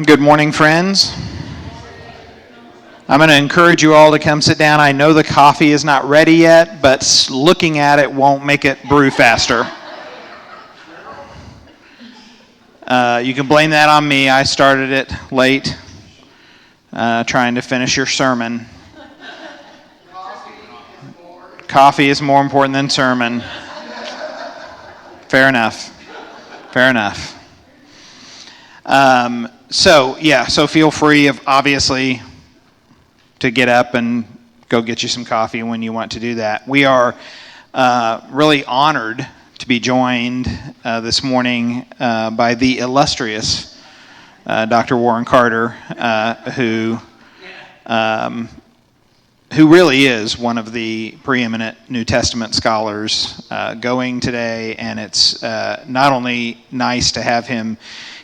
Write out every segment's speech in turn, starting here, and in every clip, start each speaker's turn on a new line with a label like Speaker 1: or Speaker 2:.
Speaker 1: Good morning, friends. I'm going to encourage you all to come sit down. I know the coffee is not ready yet, but looking at it won't make it brew faster. You can blame that on me. I started it late, trying to finish your sermon. Coffee is more important than sermon. Fair enough. So feel free, obviously, to get up and go get you some coffee when you want to do that. We are really honored to be joined this morning by the illustrious Dr. Warren Carter, who really is one of the preeminent New Testament scholars going today, and it's not only nice to have him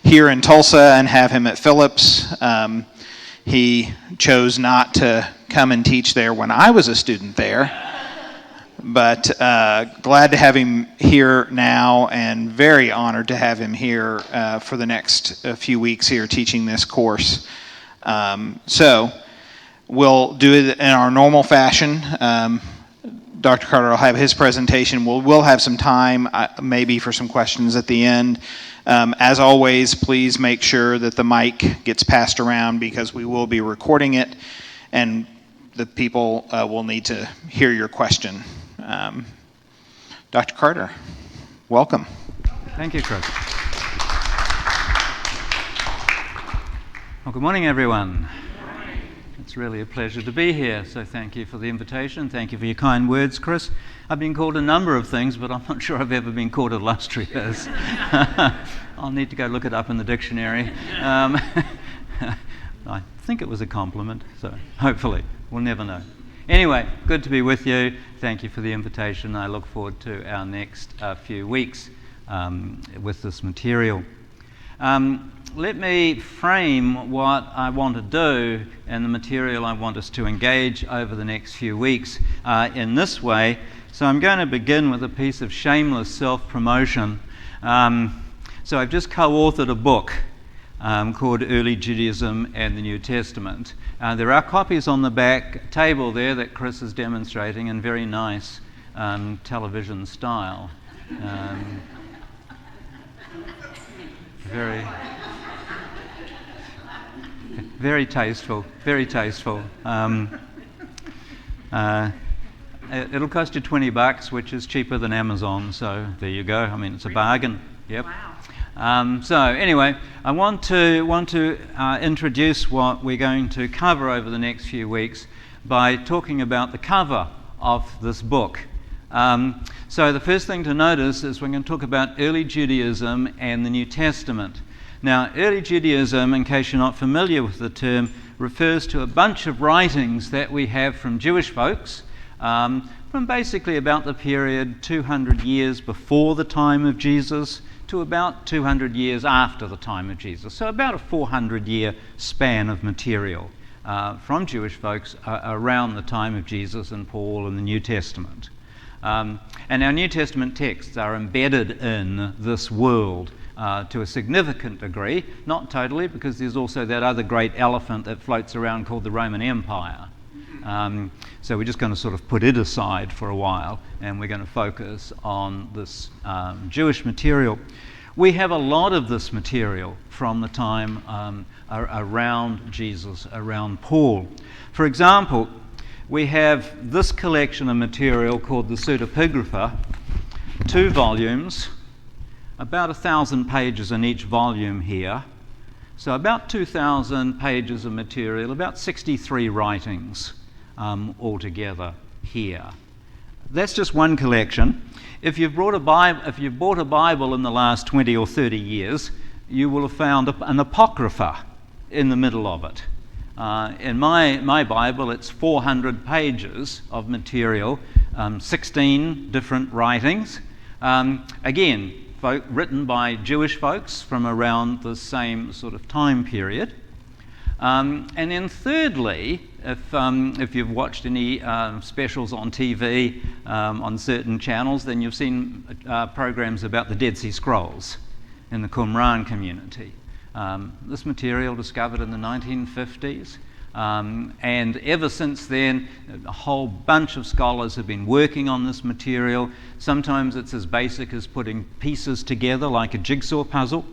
Speaker 1: here in Tulsa and have him at Phillips. He chose not to come and teach there when I was a student there, but glad to have him here now and very honored to have him here for the next few weeks here teaching this course. So we'll do it in our normal fashion. Dr. Carter will have his presentation. We'll have some time maybe for some questions at the end. As always, please make sure that the mic gets passed around because we will be recording it and the people will need to hear your question. Dr. Carter, welcome.
Speaker 2: Thank you, Chris. Well, good morning, everyone. It's really a pleasure to be here, so thank you for the invitation. Thank you for your kind words, Chris. I've been called a number of things, but I'm not sure I've ever been called illustrious. I'll need to go look it up in the dictionary. I think it was a compliment, so hopefully. We'll never know. Anyway, good to be with you. Thank you for the invitation. I look forward to our next few weeks with this material. Let me frame what I want to do and the material I want us to engage over the next few weeks in this way. So I'm going to begin with a piece of shameless self-promotion. So I've just co-authored a book called Early Judaism and the New Testament. There are copies on the back table there that Chris is demonstrating in very nice television style. Very tasteful. It'll cost you $20, which is cheaper than Amazon, so there you go. I mean, it's a bargain. Yep. Wow. So anyway, I want to introduce what we're going to cover over the next few weeks by talking about the cover of this book. So the first thing to notice is we're going to talk about early Judaism and the New Testament. Now, early Judaism, in case you're not familiar with the term, refers to a bunch of writings that we have from Jewish folks from basically about the period 200 years before the time of Jesus to about 200 years after the time of Jesus. So about a 400-year span of material from Jewish folks around the time of Jesus and Paul and the New Testament. And our New Testament texts are embedded in this world to a significant degree, not totally, because there's also that other great elephant that floats around called the Roman Empire. So we're just going to sort of put it aside for a while, and we're going to focus on this Jewish material. We have a lot of this material from the time around Jesus, around Paul. For example, we have this collection of material called the Pseudepigrapha, 2 volumes, about 1,000 pages in each volume here. So about 2,000 pages of material, about 63 writings altogether here. That's just one collection. If you've bought a Bible in the last 20 or 30 years, you will have found an Apocrypha in the middle of it. In my Bible, it's 400 pages of material, 16 different writings. Again, written by Jewish folks from around the same sort of time period. And then thirdly, if you've watched any specials on TV on certain channels, then you've seen programs about the Dead Sea Scrolls in the Qumran community. This material discovered in the 1950s. And ever since then, a whole bunch of scholars have been working on this material. Sometimes it's as basic as putting pieces together like a jigsaw puzzle.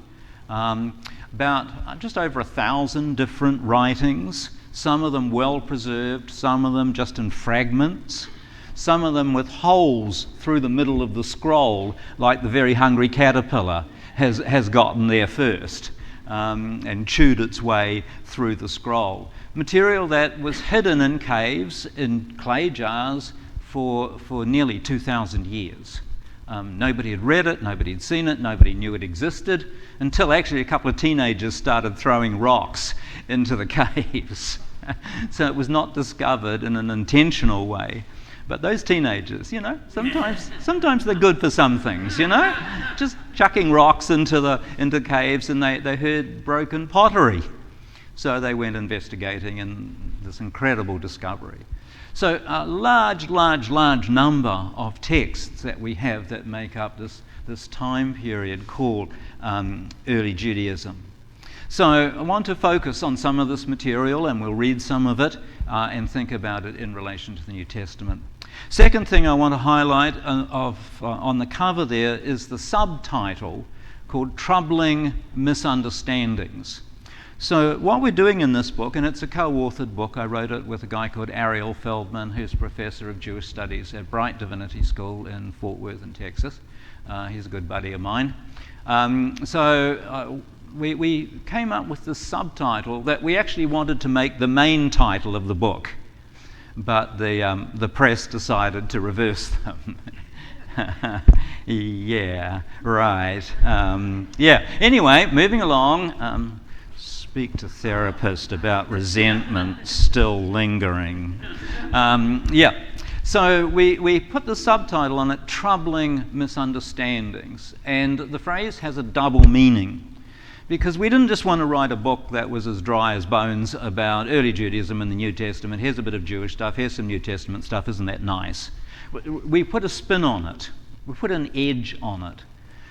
Speaker 2: About just over 1,000 different writings, some of them well preserved, some of them just in fragments, some of them with holes through the middle of the scroll, like the very hungry caterpillar has gotten there first and chewed its way through the scroll. Material that was hidden in caves, in clay jars, for nearly 2,000 years. Nobody had read it, nobody had seen it, nobody knew it existed, until actually a couple of teenagers started throwing rocks into the caves. So it was not discovered in an intentional way. But those teenagers, sometimes they're good for some things, just chucking rocks into caves, and they heard broken pottery. So they went investigating, and this incredible discovery. So a large number of texts that we have that make up this time period called early Judaism. So I want to focus on some of this material, and we'll read some of it and think about it in relation to the New Testament. Second thing I want to highlight on the cover there is the subtitle called Troubling Misunderstandings. So what we're doing in this book, and it's a co-authored book, I wrote it with a guy called Ariel Feldman, who's Professor of Jewish Studies at Bright Divinity School in Fort Worth in Texas. He's a good buddy of mine. We came up with this subtitle that we actually wanted to make the main title of the book, but the press decided to reverse them. Yeah, right. Anyway, moving along. Speak to therapist about resentment still lingering. So we put the subtitle on it, Troubling Misunderstandings, and the phrase has a double meaning, because we didn't just want to write a book that was as dry as bones about early Judaism and the New Testament. Here's a bit of Jewish stuff, here's some New Testament stuff, isn't that nice? We put a spin on it, we put an edge on it.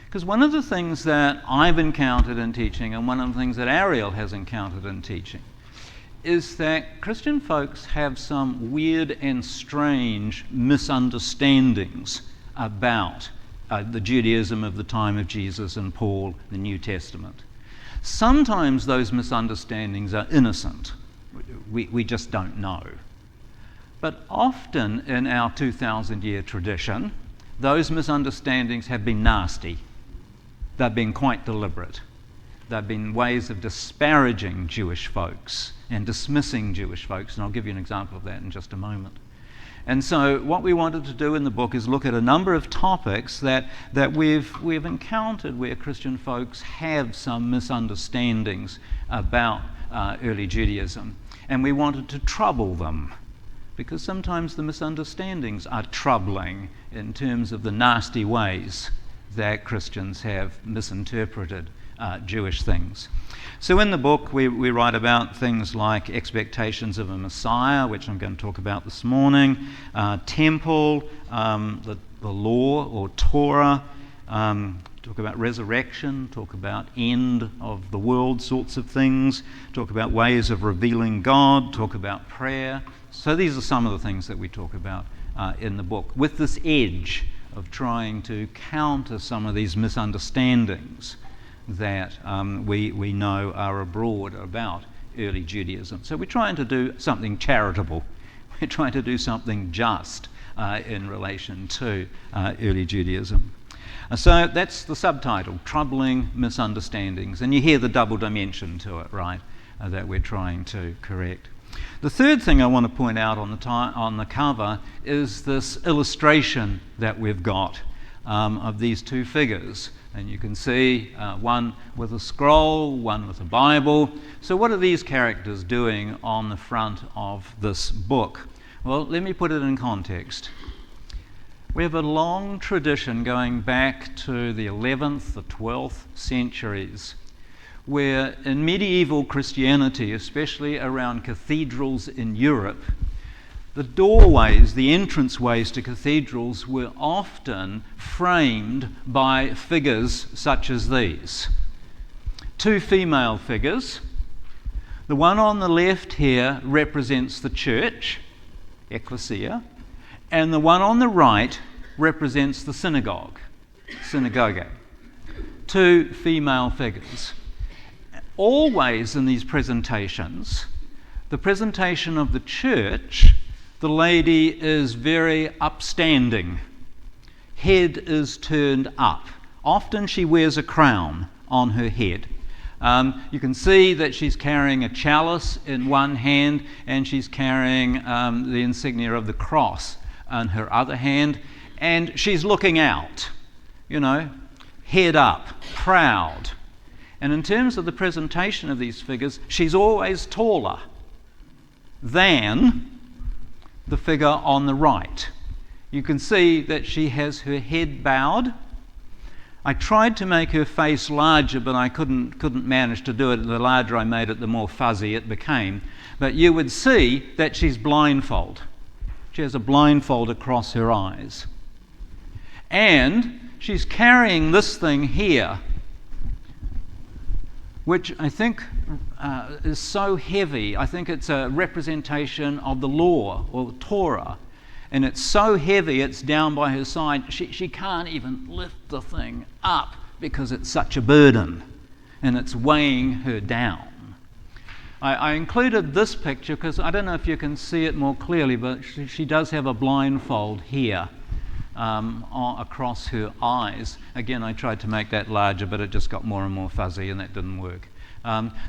Speaker 2: Because one of the things that I've encountered in teaching, and one of the things that Ariel has encountered in teaching, is that Christian folks have some weird and strange misunderstandings about the Judaism of the time of Jesus and Paul, the New Testament. Sometimes those misunderstandings are innocent. We just don't know. But often in our 2,000-year tradition, those misunderstandings have been nasty. They've been quite deliberate. They've been ways of disparaging Jewish folks and dismissing Jewish folks, and I'll give you an example of that in just a moment. And so what we wanted to do in the book is look at a number of topics that we've encountered where Christian folks have some misunderstandings about early Judaism. And we wanted to trouble them, because sometimes the misunderstandings are troubling in terms of the nasty ways that Christians have misinterpreted Jewish things. So in the book we write about things like expectations of a Messiah, which I'm going to talk about this morning, temple, the law or Torah, talk about resurrection, talk about end of the world sorts of things, talk about ways of revealing God, talk about prayer. So these are some of the things that we talk about in the book, with this edge of trying to counter some of these misunderstandings that we know are abroad about early Judaism. So we're trying to do something charitable. We're trying to do something just in relation to early Judaism. So that's the subtitle, Troubling Misunderstandings. And you hear the double dimension to it, right, that we're trying to correct. The third thing I want to point out on the cover is this illustration that we've got of these two figures. And you can see one with a scroll, one with a Bible. So what are these characters doing on the front of this book? Well, let me put it in context. We have a long tradition going back to the 11th, the 12th centuries, where in medieval Christianity, especially around cathedrals in Europe, the doorways, the entranceways to cathedrals were often framed by figures such as these. two female figures. The one on the left here represents the church, ecclesia, and the one on the right represents the synagogue. Two female figures. Always in these presentations, the presentation of the church, the lady is very upstanding. Head is turned up. Often she wears a crown on her head. You can see that she's carrying a chalice in one hand, and she's carrying the insignia of the cross in her other hand, and she's looking out, head up, proud. And in terms of the presentation of these figures, she's always taller than the figure on the right. You can see that she has her head bowed. I tried to make her face larger, but I couldn't manage to do it. The larger I made it, the more fuzzy it became. But you would see that she's blindfolded. She has a blindfold across her eyes. And she's carrying this thing here, which I think is so heavy. I think it's a representation of the law, or Torah. And it's so heavy, it's down by her side. She can't even lift the thing up because it's such a burden, and it's weighing her down. I included this picture because I don't know if you can see it more clearly, but she does have a blindfold here across her eyes. Again, I tried to make that larger, but it just got more and more fuzzy, and that didn't work.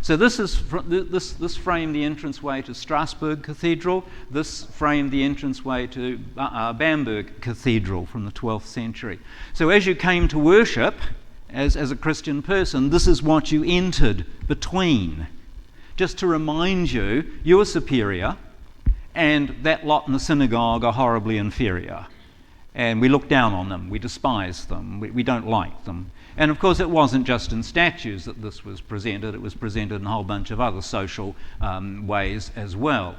Speaker 2: So this framed the entranceway to Strasbourg Cathedral. This framed the entranceway to Bamberg Cathedral from the 12th century. So as you came to worship, as a Christian person, this is what you entered between. Just to remind you, you're superior, and that lot in the synagogue are horribly inferior. And we look down on them, we despise them, we don't like them. And of course, it wasn't just in statues that this was presented. It was presented in a whole bunch of other social ways as well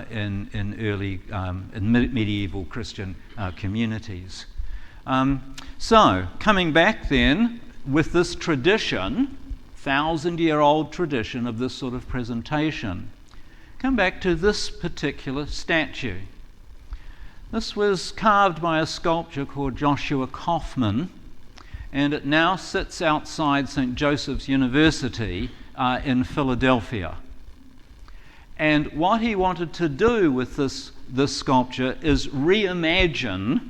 Speaker 2: in medieval Christian communities. So, coming back then with this tradition, 1,000-year-old tradition of this sort of presentation, come back to this particular statue. This was carved by a sculptor called Joshua Kaufman, and it now sits outside St. Joseph's University in Philadelphia. And what he wanted to do with this sculpture is reimagine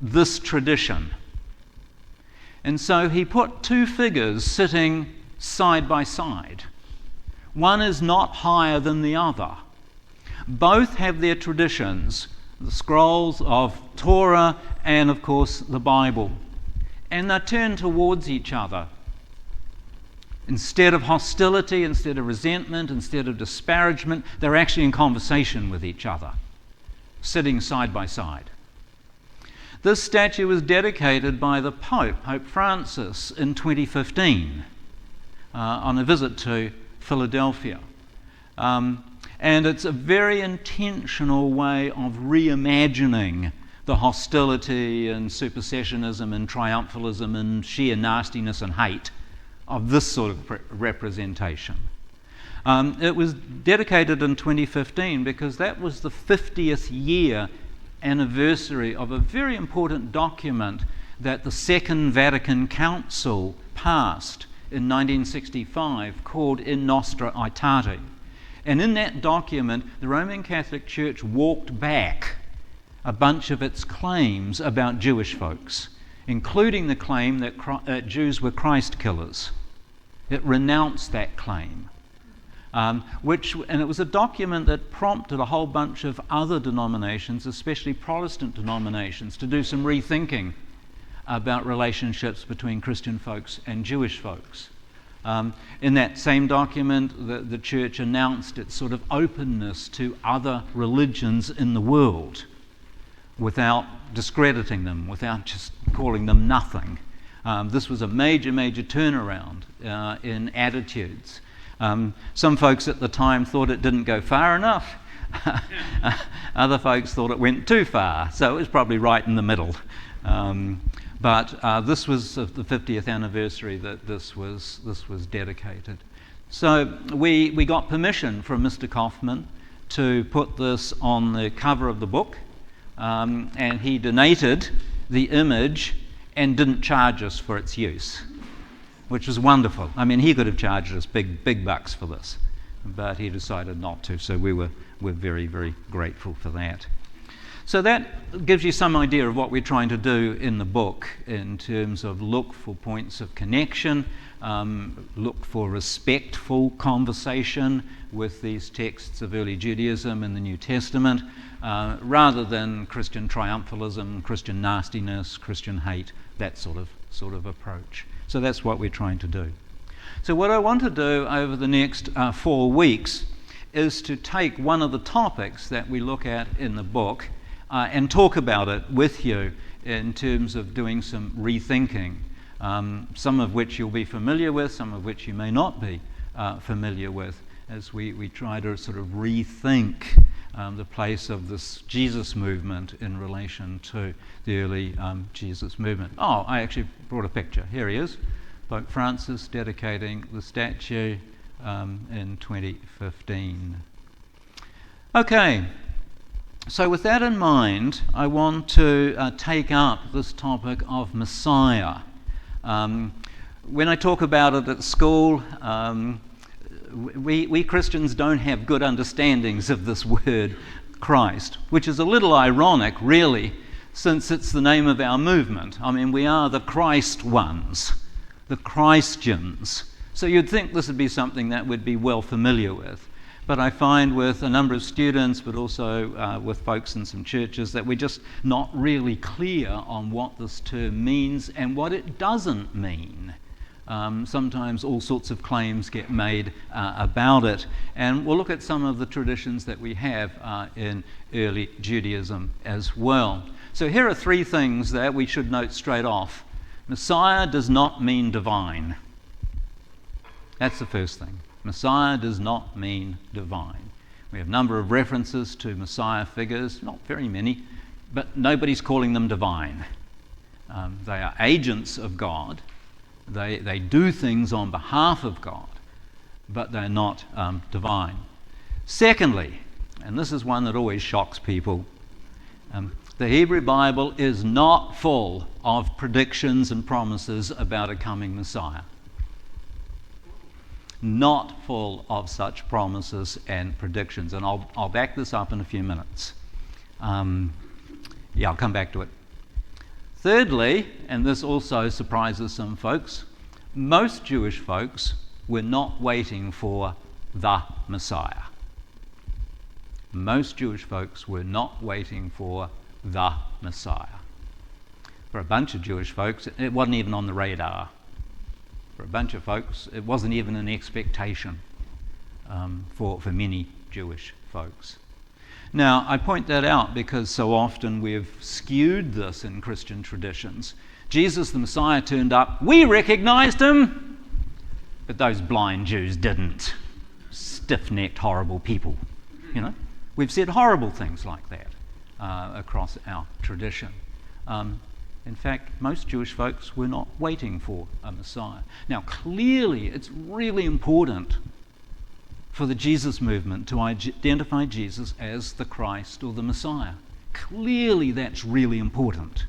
Speaker 2: this tradition. And so he put two figures sitting side by side. One is not higher than the other. Both have their traditions, the scrolls of Torah and, of course, the Bible. And they're turned towards each other. Instead of hostility, instead of resentment, instead of disparagement, they're actually in conversation with each other, sitting side by side. This statue was dedicated by the Pope Francis, in 2015, on a visit to Philadelphia. And it's a very intentional way of reimagining the hostility and supersessionism and triumphalism and sheer nastiness and hate of this sort of representation. It was dedicated in 2015 because that was the 50th year anniversary of a very important document that the Second Vatican Council passed in 1965 called In Nostra Aetate. And in that document, the Roman Catholic Church walked back a bunch of its claims about Jewish folks, including the claim that Jews were Christ killers. It renounced that claim, and it was a document that prompted a whole bunch of other denominations, especially Protestant denominations, to do some rethinking about relationships between Christian folks and Jewish folks. In that same document, the church announced its sort of openness to other religions in the world, without discrediting them, without just calling them nothing. This was a major turnaround in attitudes. Some folks at the time thought it didn't go far enough. Other folks thought it went too far, so it was probably right in the middle. But this was the 50th anniversary that this was dedicated. So we got permission from Mr. Kaufman to put this on the cover of the book, and he donated the image and didn't charge us for its use, which was wonderful. I mean, he could have charged us big bucks for this, but he decided not to, so we're very, very grateful for that. So that gives you some idea of what we're trying to do in the book in terms of look for points of connection, look for respectful conversation with these texts of early Judaism in the New Testament, rather than Christian triumphalism, Christian nastiness, Christian hate, that sort of approach. So that's what we're trying to do. So what I want to do over the next 4 weeks is to take one of the topics that we look at in the book and talk about it with you in terms of doing some rethinking, some of which you'll be familiar with, some of which you may not be familiar with, as we try to sort of rethink the place of this Jesus movement in relation to the early Jesus movement. Oh, I actually brought a picture. Here he is, Pope Francis dedicating the statue in 2015. Okay. So with that in mind, I want to take up this topic of Messiah. When I talk about it at school, we Christians don't have good understandings of this word Christ, which is a little ironic, really, since it's the name of our movement. I mean, we are the Christ ones, the Christians. So you'd think this would be something that we'd be well familiar with. But I find with a number of students, but also with folks in some churches, that we're just not really clear on what this term means and what it doesn't mean. Sometimes all sorts of claims get made about it. And we'll look at some of the traditions that we have in early Judaism as well. So here are 3 things that we should note straight off. Messiah does not mean divine. That's the first thing. Messiah does not mean divine. We have a number of references to Messiah figures, not very many, but nobody's calling them divine. They are agents of God. They do things on behalf of God, but they're not divine. Secondly, and this is one that always shocks people, the Hebrew Bible is not full of predictions and promises about a coming Messiah. Not full of such promises and predictions. And I'll back this up in a few minutes. I'll come back to it. Thirdly, and this also surprises some folks, most Jewish folks were not waiting for the Messiah. Most Jewish folks were not waiting for the Messiah. For a bunch of Jewish folks, it wasn't even on the radar. For a bunch of folks, it wasn't even an expectation for many Jewish folks. Now, I point that out because so often we've skewed this in Christian traditions. Jesus the Messiah turned up, we recognized him, but those blind Jews didn't. Stiff-necked, horrible people. You know, we've said horrible things like that across our tradition. In fact, most Jewish folks were not waiting for a Messiah. Now, clearly, it's really important for the Jesus movement to identify Jesus as the Christ or the Messiah. Clearly, that's really important.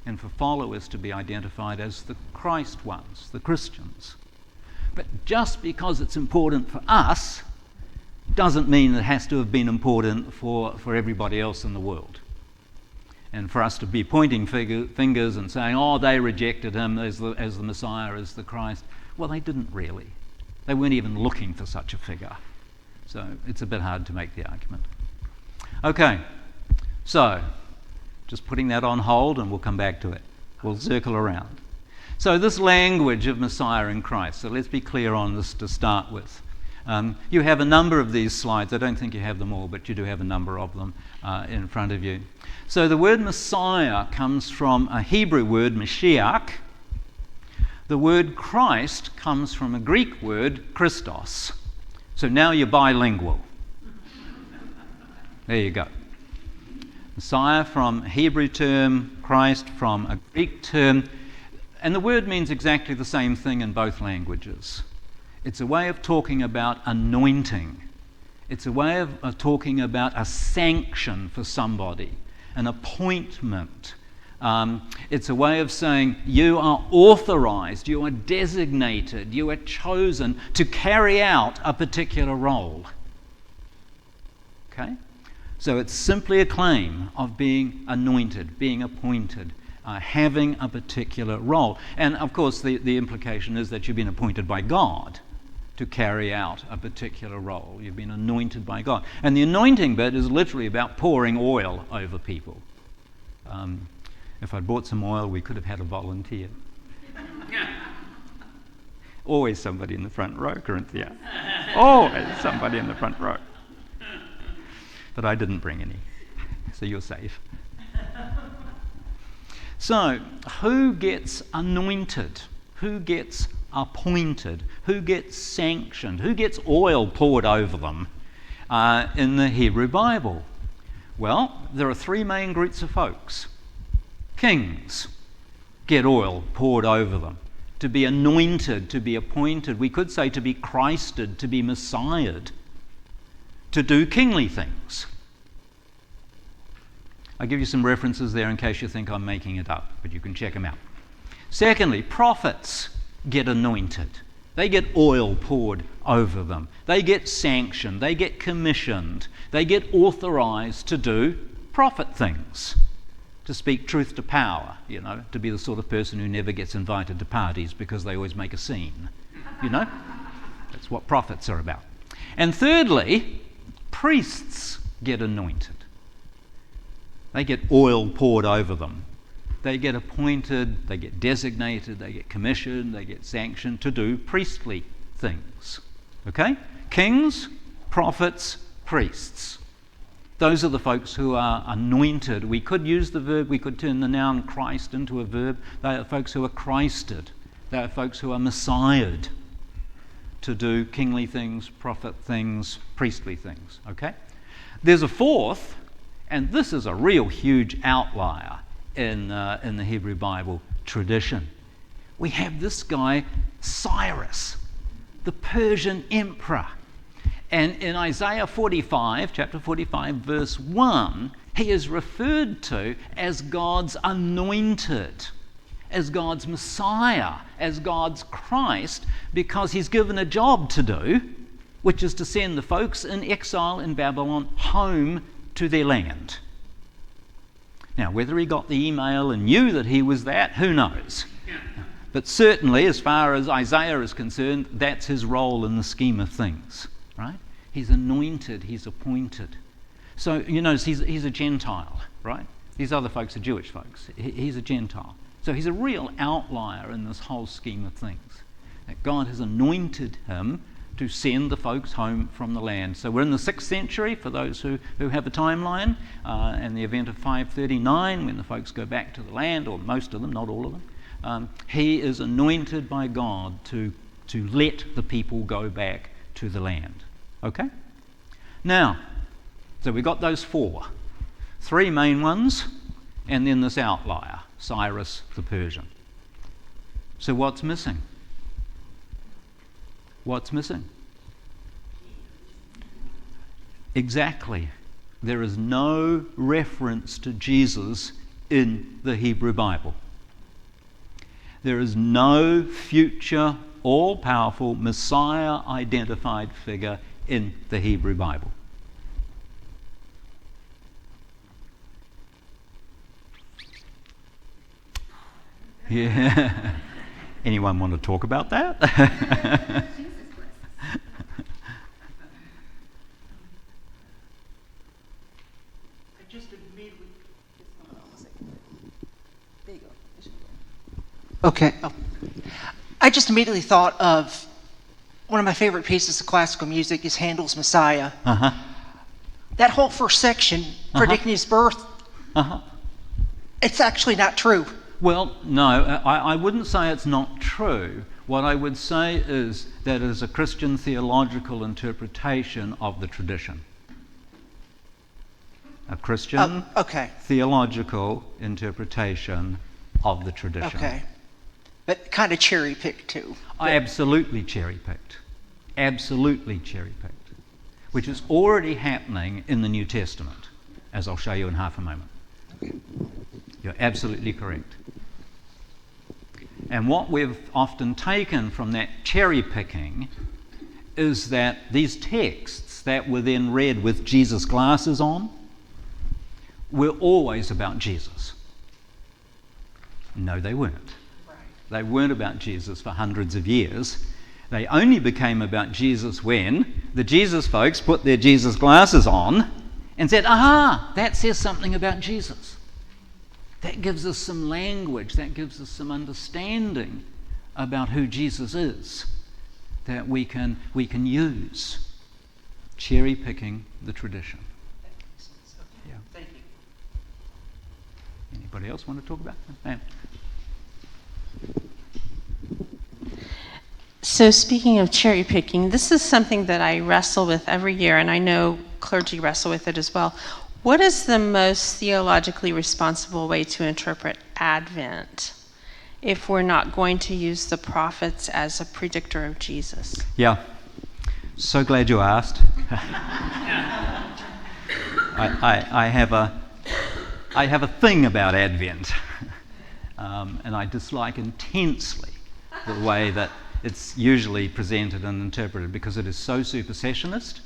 Speaker 2: And for followers to be identified as the Christ ones, the Christians. But just because it's important for us doesn't mean it has to have been important for everybody else in the world. And for us to be pointing fingers and saying, oh, they rejected him as the Messiah, as the Christ. Well, they didn't really. They weren't even looking for such a figure. So it's a bit hard to make the argument. Okay, so just putting that on hold and we'll come back to it. We'll circle around. So this language of Messiah in Christ, so let's be clear on this to start with. You have a number of these slides. I don't think you have them all, but you do have a number of them in front of you. So the word Messiah comes from a Hebrew word, Mashiach. The word Christ comes from a Greek word, Christos. So now you're bilingual. There you go. Messiah from a Hebrew term, Christ from a Greek term, and the word means exactly the same thing in both languages. It's a way of talking about anointing. It's a way of talking about a sanction for somebody, an appointment. It's a way of saying you are authorized, you are designated, you are chosen to carry out a particular role. Okay? So it's simply a claim of being anointed, being appointed, having a particular role. And of course, the implication is that you've been appointed by God to carry out a particular role. You've been anointed by God. And the anointing bit is literally about pouring oil over people. If I'd bought some oil, we could have had a volunteer. Always somebody in the front row, Corinthia. Always somebody in the front row. But I didn't bring any, so you're safe. So, who gets anointed? Who gets appointed? Who gets sanctioned? Who gets oil poured over them in the Hebrew Bible? Well, there are three main groups of folks. Kings get oil poured over them. To be anointed, to be appointed, we could say to be Christed, to be Messiahed, to do kingly things. I'll give you some references there in case you think I'm making it up, but you can check them out. Secondly, prophets get anointed. They get oil poured over them. They get sanctioned. They get commissioned. They get authorized to do prophet things, to speak truth to power, to be the sort of person who never gets invited to parties because they always make a scene. That's what prophets are about. And thirdly, priests get anointed. They get oil poured over them. They get appointed, they get designated, they get commissioned, they get sanctioned to do priestly things. Okay? Kings, prophets, priests. Those are the folks who are anointed. We could use the verb, we could turn the noun Christ into a verb. They are folks who are Christed. They are folks who are Messiahed to do kingly things, prophet things, priestly things. Okay? There's a fourth, and this is a real huge outlier in the Hebrew Bible tradition. We have this guy, Cyrus, the Persian emperor. And in Isaiah 45, chapter 45, verse 1, he is referred to as God's anointed, as God's Messiah, as God's Christ, because he's given a job to do, which is to send the folks in exile in Babylon home to their land. Now, whether he got the email and knew that he was that, who knows? But certainly, as far as Isaiah is concerned, that's his role in the scheme of things, right? He's anointed, he's appointed. So, you notice he's a Gentile, right? These other folks are Jewish folks. He's a Gentile. So he's a real outlier in this whole scheme of things. That God has anointed him to send the folks home from the land. So we're in the 6th century, for those who have a timeline, and the event of 539, when the folks go back to the land, or most of them, not all of them. He is anointed by God to let the people go back to the land. Okay? Now, so we've got those four. Three main ones, and then this outlier, Cyrus the Persian. So what's missing? What's missing? Exactly. There is no reference to Jesus in the Hebrew Bible. There is no future, all-powerful, Messiah-identified figure in the Hebrew Bible. Yeah. Anyone want to talk about that?
Speaker 3: Okay. Oh. I just immediately thought of one of my favorite pieces of classical music is Handel's Messiah.
Speaker 2: Uh-huh.
Speaker 3: That whole first section predicting his birth, it's actually not true.
Speaker 2: Well, no, I wouldn't say it's not true. What I would say is that it is a Christian theological interpretation of the tradition. a Christian
Speaker 3: Okay.
Speaker 2: theological interpretation of the tradition.
Speaker 3: Okay. But kind of cherry picked too.
Speaker 2: I absolutely cherry-picked. Absolutely cherry-picked. Which is already happening in the New Testament, as I'll show you in half a moment. You're absolutely correct. And what we've often taken from that cherry-picking is that these texts that were then read with Jesus' glasses on were always about Jesus. No, they weren't. They weren't about Jesus for hundreds of years. They only became about Jesus when the Jesus folks put their Jesus glasses on and said, aha, that says something about Jesus. That gives us some language, that gives us some understanding about who Jesus is that we can use, cherry-picking the tradition. Yeah.
Speaker 3: Thank you.
Speaker 2: Anybody else want to talk about that? Ma'am.
Speaker 4: So speaking of cherry picking, this is something that I wrestle with every year, and I know clergy wrestle with it as well. What is the most theologically responsible way to interpret Advent if we're not going to use the prophets as a predictor of Jesus?
Speaker 2: Yeah. So glad you asked. I have a thing about Advent, and I dislike intensely the way that it's usually presented and interpreted because it is so supersessionist,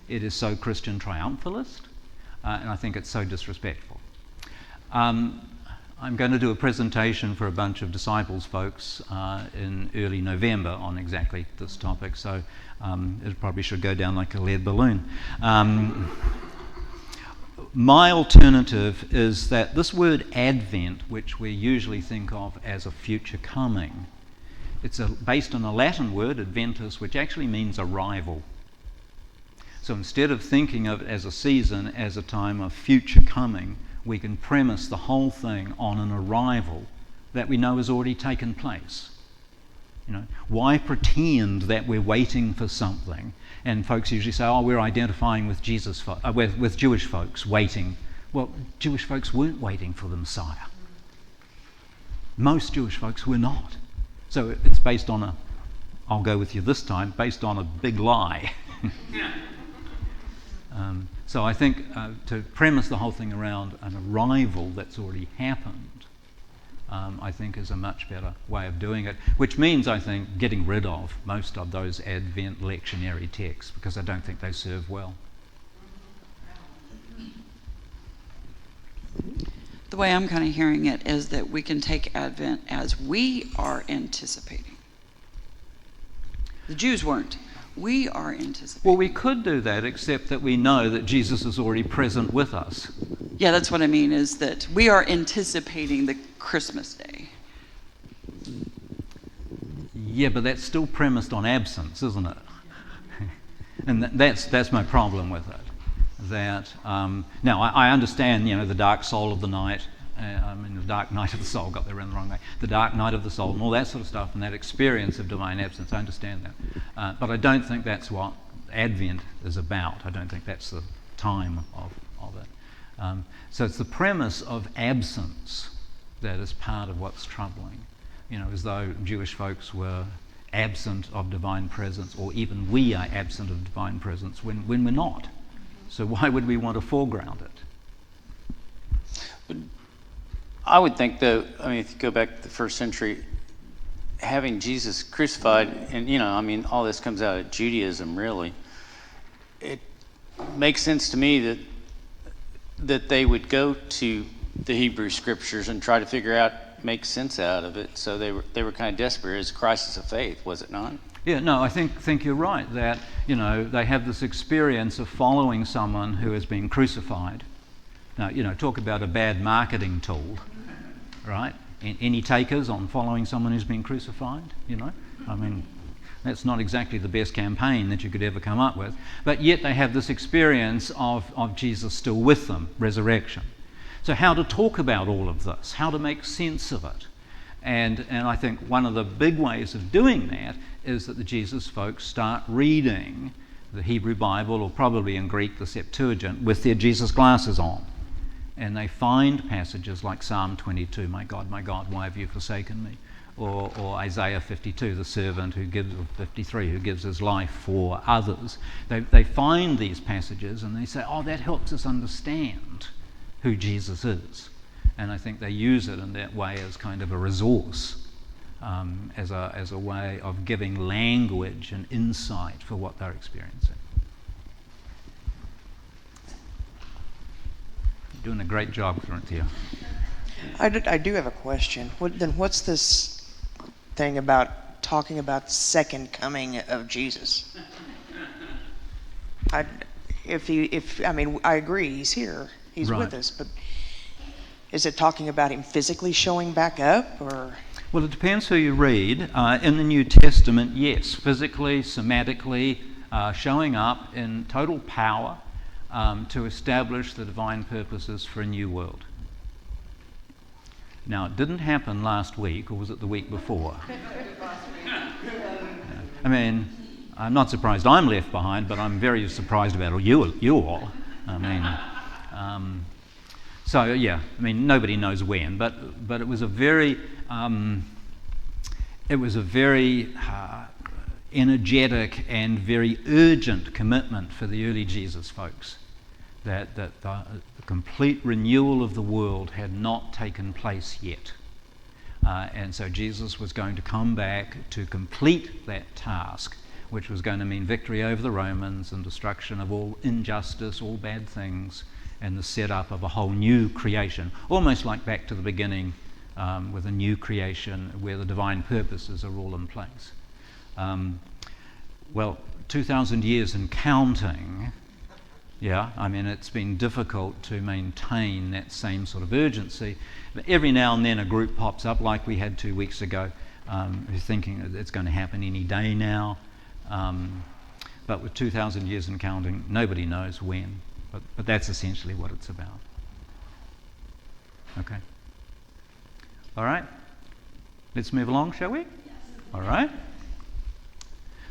Speaker 2: it is so Christian triumphalist, and I think it's so disrespectful. I'm going to do a presentation for a bunch of disciples folks in early November on exactly this topic, so it probably should go down like a lead balloon. My alternative is that this word Advent, which we usually think of as a future coming, it's based on a Latin word, adventus, which actually means arrival. So instead of thinking of it as a season, as a time of future coming, we can premise the whole thing on an arrival that we know has already taken place. You know, why pretend that we're waiting for something? And folks usually say, "Oh, we're identifying with with Jewish folks waiting." Well, Jewish folks weren't waiting for the Messiah. Most Jewish folks were not. So it's based on I'll go with you this time, based on a big lie. So I think to premise the whole thing around an arrival that's already happened, I think is a much better way of doing it, which means, I think, getting rid of most of those Advent lectionary texts because I don't think they serve well.
Speaker 5: The way I'm kind of hearing it is that we can take Advent as we are anticipating. The Jews weren't. We are anticipating.
Speaker 2: Well, we could do that, except that we know that Jesus is already present with us.
Speaker 5: Yeah, that's what I mean, is that we are anticipating the Christmas day.
Speaker 2: Yeah, but that's still premised on absence, isn't it? And that's my problem with it. That now I understand, the dark soul of the night. The dark night of the soul, got there in the wrong way. The dark night of the soul, and all that sort of stuff, and that experience of divine absence. I understand that, but I don't think that's what Advent is about. I don't think that's the time of it. So it's the premise of absence that is part of what's troubling. As though Jewish folks were absent of divine presence, or even we are absent of divine presence when we're not. So why would we want to foreground it?
Speaker 6: I would think, though, if you go back to the first century, having Jesus crucified, and, all this comes out of Judaism, really. It makes sense to me that they would go to the Hebrew Scriptures and try to figure out, make sense out of it. So they were kind of desperate. It was a crisis of faith, was it not?
Speaker 2: Yeah, no, I think you're right that, they have this experience of following someone who has been crucified. Now, talk about a bad marketing tool, right? Any takers on following someone who's been crucified, that's not exactly the best campaign that you could ever come up with. But yet they have this experience of Jesus still with them, resurrection. So how to talk about all of this, how to make sense of it. And I think one of the big ways of doing that is that the Jesus folks start reading the Hebrew Bible, or probably in Greek the Septuagint, with their Jesus glasses on. And they find passages like Psalm 22, my God, why have you forsaken me? Or Isaiah 52, the servant who gives, or 53, who gives his life for others. They find these passages and they say, oh, that helps us understand who Jesus is. And I think they use it in that way as kind of a resource, as a way of giving language and insight for what they're experiencing. You're doing a great job, Corinthia.
Speaker 7: I do have a question. What's this thing about talking about second coming of Jesus? I agree, he's here, he's
Speaker 2: Right.
Speaker 7: with us, but is it talking about him physically showing back up, or?
Speaker 2: Well, it depends who you read. In the New Testament, yes, physically, somatically, showing up in total power to establish the divine purposes for a new world. Now, it didn't happen last week, or was it the week before? I mean, I'm not surprised I'm left behind, but I'm very surprised about you all. I mean, so yeah, I mean, nobody knows when, but it was a very energetic and very urgent commitment for the early Jesus folks. That the complete renewal of the world had not taken place yet. And so Jesus was going to come back to complete that task, which was going to mean victory over the Romans and destruction of all injustice, all bad things, and the setup of a whole new creation, almost like back to the beginning with a new creation where the divine purposes are all in place. 2,000 years and counting. Yeah, I mean, it's been difficult to maintain that same sort of urgency. But every now and then a group pops up, like we had 2 weeks ago, who's thinking it's going to happen any day now. But with 2,000 years and counting, nobody knows when. But that's essentially what it's about. Okay. All right. Let's move along, shall we? Yes. All right.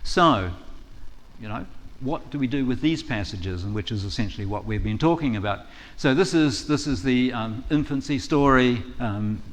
Speaker 2: So, what do we do with these passages, and which is essentially what we've been talking about. So this is the infancy story.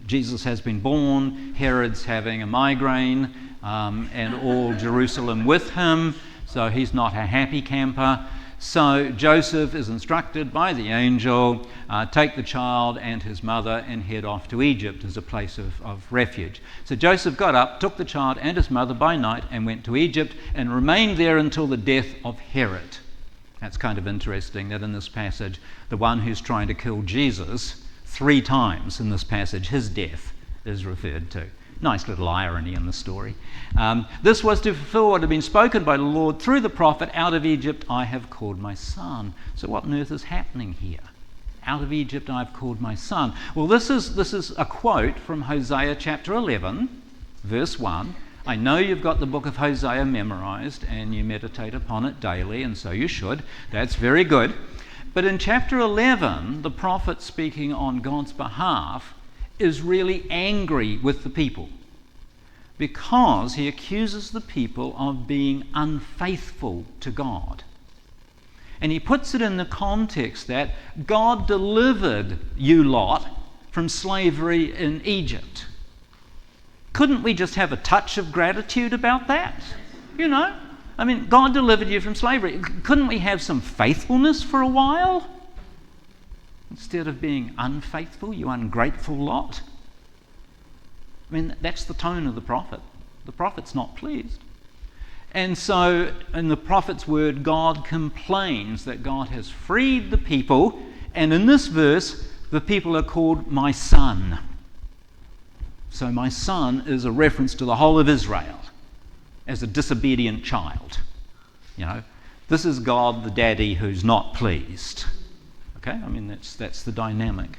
Speaker 2: Jesus has been born. Herod's having a migraine, and all Jerusalem with him. So he's not a happy camper. So Joseph is instructed by the angel, take the child and his mother and head off to Egypt as a place of refuge. So Joseph got up, took the child and his mother by night and went to Egypt and remained there until the death of Herod. That's kind of interesting that in this passage, the one who's trying to kill Jesus, 3 times in this passage, his death is referred to. Nice little irony in the story. This was to fulfill what had been spoken by the Lord through the prophet, out of Egypt I have called my son. So what on earth is happening here? Out of Egypt I have called my son. Well, this is a quote from Hosea chapter 11, verse 1. I know you've got the book of Hosea memorized and you meditate upon it daily, and so you should. That's very good. But in chapter 11, the prophet speaking on God's behalf is really angry with the people because he accuses the people of being unfaithful to God. And he puts it in the context that God delivered you lot from slavery in Egypt. Couldn't we just have a touch of gratitude about that? I mean, God delivered you from slavery. Couldn't we have some faithfulness for a while? Instead of being unfaithful, you ungrateful lot. I mean, that's the tone of the prophet. The prophet's not pleased. And so, in the prophet's word, God complains that God has freed the people, and in this verse, the people are called my son. So my son is a reference to the whole of Israel as a disobedient child. This is God, the daddy, who's not pleased. Okay, I mean, that's the dynamic.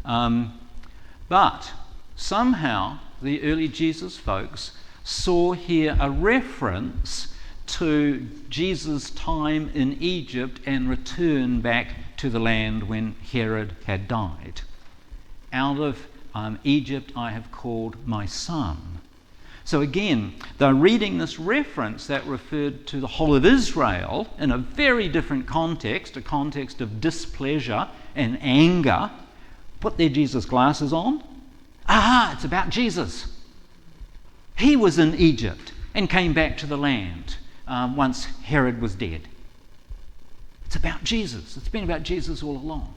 Speaker 2: But somehow the early Jesus folks saw here a reference to Jesus' time in Egypt and return back to the land when Herod had died. Out of Egypt I have called my son. So again, they're reading this reference that referred to the whole of Israel in a very different context, a context of displeasure and anger. Put their Jesus glasses on. Aha, it's about Jesus. He was in Egypt and came back to the land once Herod was dead. It's about Jesus. It's been about Jesus all along.